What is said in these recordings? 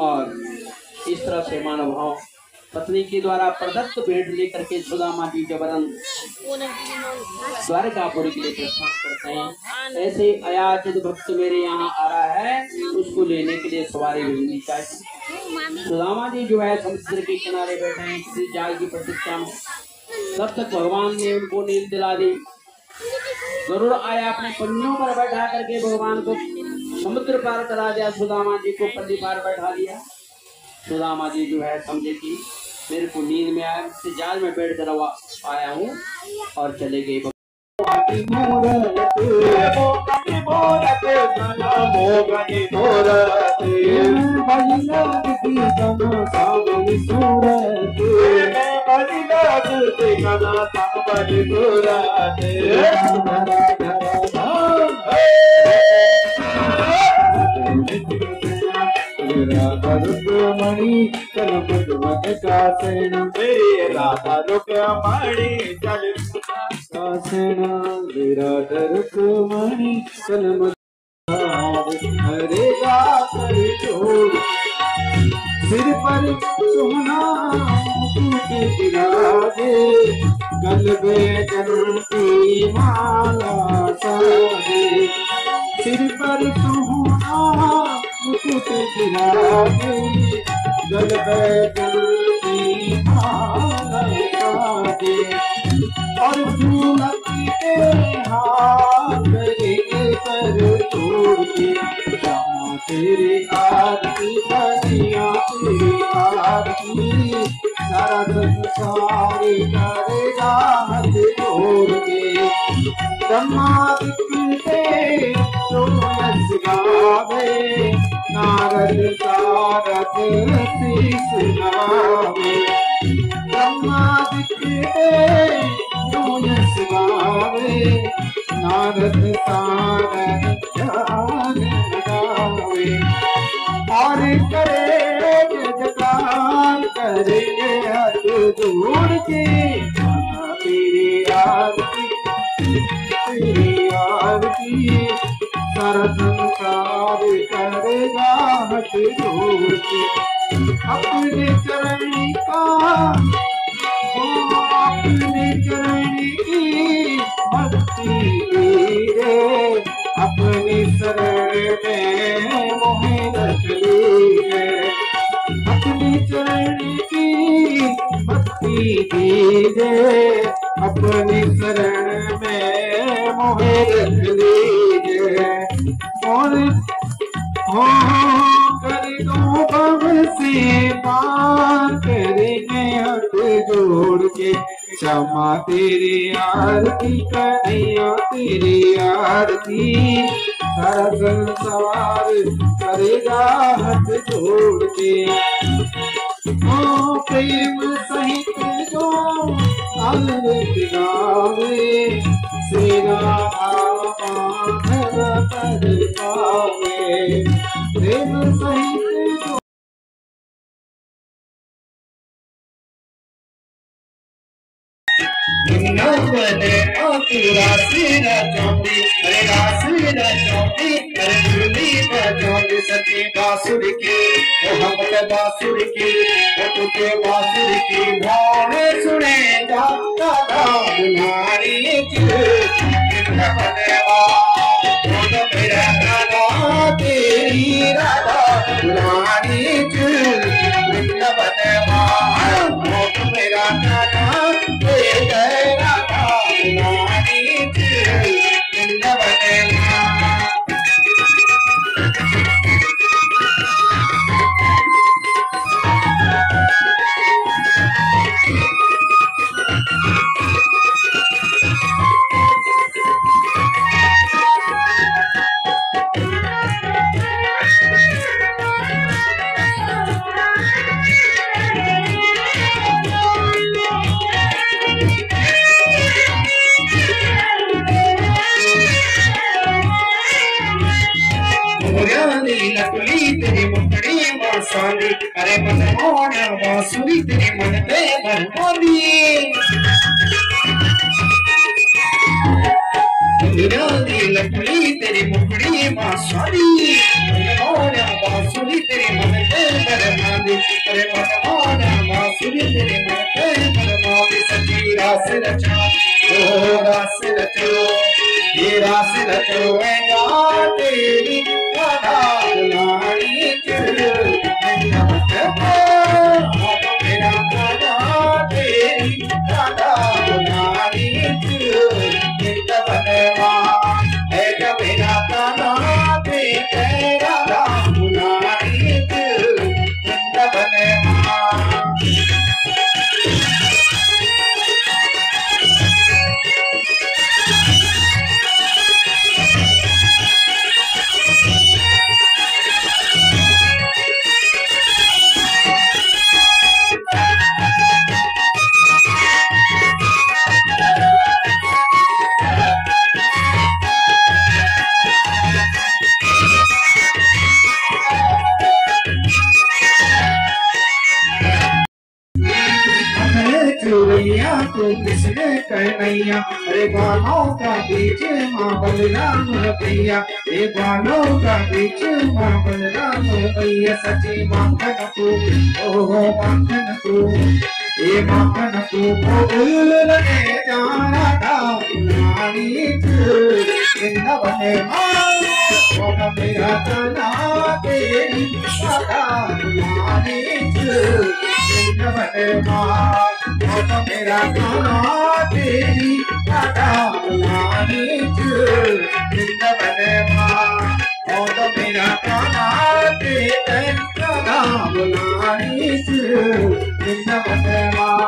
और इस तरह से मानव भाव पत्नी के द्वारा प्रदत्त भेंट लेकर के सुदामा जी जबरन द्वारकापुरी के लिए प्रस्थान करते हैं। ऐसे अयाचित भक्त मेरे यहाँ आ रहा है, उसको लेने के लिए सवारी भेजनी चाहिए। सुदामा जी जो है समुद्र के किनारे बैठे हैं किसी जाल की प्रतीक्षा में। तब तक भगवान ने उनको नींद दिला दी। गरुड़ आया, अपने पंजों पर बैठा करके भगवान को समुद्र पार करा दिया, सुदामा जी को पल्ली पार बैठा दिया। सुदामा जी जो है समझे कि मेरे को नींद में आया, जाल में बैठ कर आया हूँ, और चले गए। राधा रुक्मणी चल मधुमत कासेन, राधा रुक्मणी चल कासेन, राधा रुक्मणी चल हरे गाकर छोड़ सिर पर सोना मुकुट विराजे, गल में की माला साजे, सिर पर सोना मुकुट विराजे, गल में की माला साजे, और झूलती के हाथ पर छोड़ के श्यामा तेरी आरती बनिया तेरी आरती, सारा संसार करेगा हाथ जोड़ के। ब्रह्मा दिखते तो यश गावे, नारद सारद शीस गावे, ब्रह्मा दिखते तो यश गावे, नारद सारद ज्ञान गावे, और करे जगतार करेंगे हाथ जोड़ के, तेरी आरती तेरी आरती, सारा संसार करेगा हाथ जोड़ के। अपने चरण का अपने चरण की भक्ति रे, अपने शरण में मोहे रख लीजिए, अपने चरण की भक्ति दीजिए, अपने शरण में मोहे रख लीजिए, और कर दो भव से पार करेंगे हाथ जोड़ के। क्षमा तेरी आरती कन्हैया तेरी आरती, सारा संसार करेगा हाथ जोड़ के। ओ प्रेम सहित जो आनंद गावे, सेना माधव पद पावे, प्रेम सहित जो सती बासुर की मोहम्मद बासुर की तुझे बासुर की भाव सुनेगा नारी मेरा राधा तेरी राधा नारी बनवा मेरा राधा राधा नारी बनवा। तेरी मुंडड़ी बांसुरी, अरे मनमोहना बांसुरी तेरी मन पे मनमोहनी, लकड़ी तेरी मुंडड़ी बांसुरी, मनमोहना बांसुरी तेरी अरे मनमोहन बांसुरी तेरे मन पे मनमोहन सच्ची रास रचा ओ रास रचो ये रास रचो है गा तेरी राधा दुलारी मेरा राधा तेरी राधा दुलारी बनवा है मेरा राधा तेरी राधा दुलारी बनवा चुरैया को किसने कहनैया अरे बालों का बीच माँ बलराम भैया ये बालों का बीच माँ बलराम भैया सची माखन को ओहो माखन को ये माखन को बोलने जाना था वृंदावन माँ मेरा तना तेरी सदा वृंदावन माँ मेरा गाना तेरी राधा बुलानी वृंदावन माँ मेरा गाना तेरी राधा बुलानी वृंदावन माँ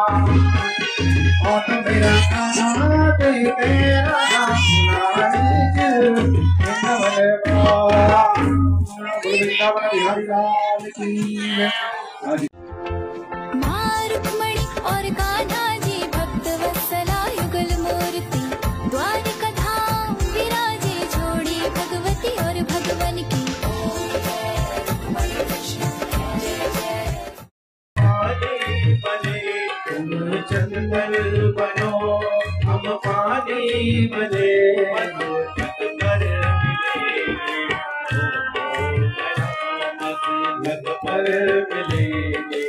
मेरा गाना तेरी राधा बुलानी वृंदावन बिहारी लाल की और कान्हा जी भक्त वत्सला युगल मूर्ति द्वारिका धाम विराजे छोड़ी भगवती और भगवन की बने तुम चंदन बनो हम पानी बने पर मिलेंगे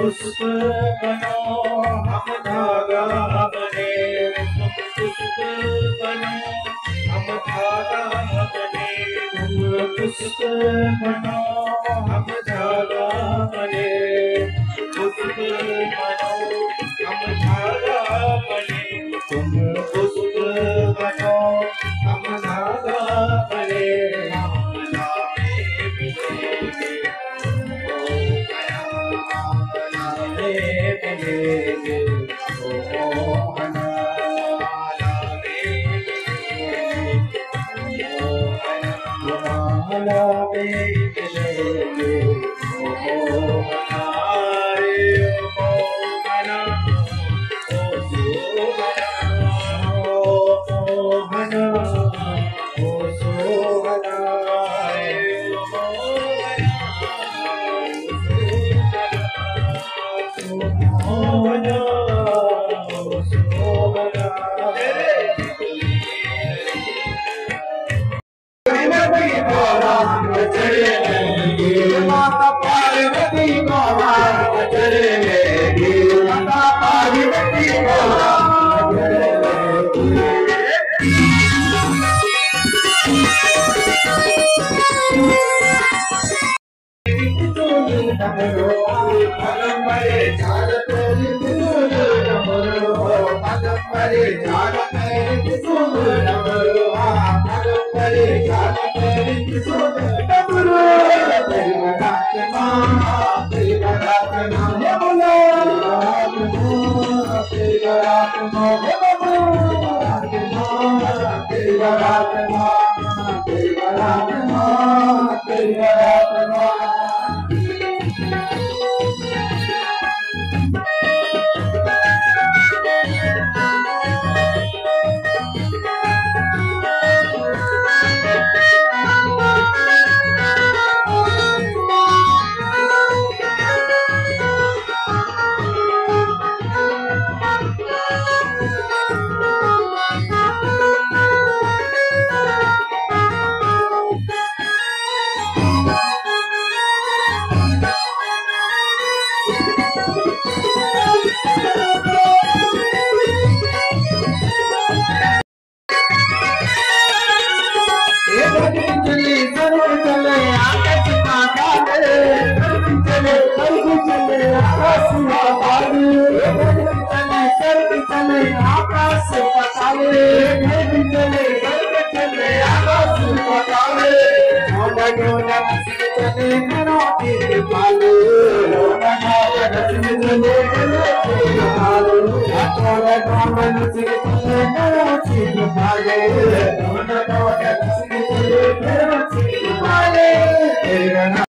पुष्प बनो हम धागा बने पुष्प बनो हम धागा बने पुष्प बनो हम धागा बने पुष्प बनो हम धागा बने तुम पुष्प बनो हम धागा बने चढ़ेगी माता पार्वती को हाथ चढ़ेगी माता पार्वती को हाथ चले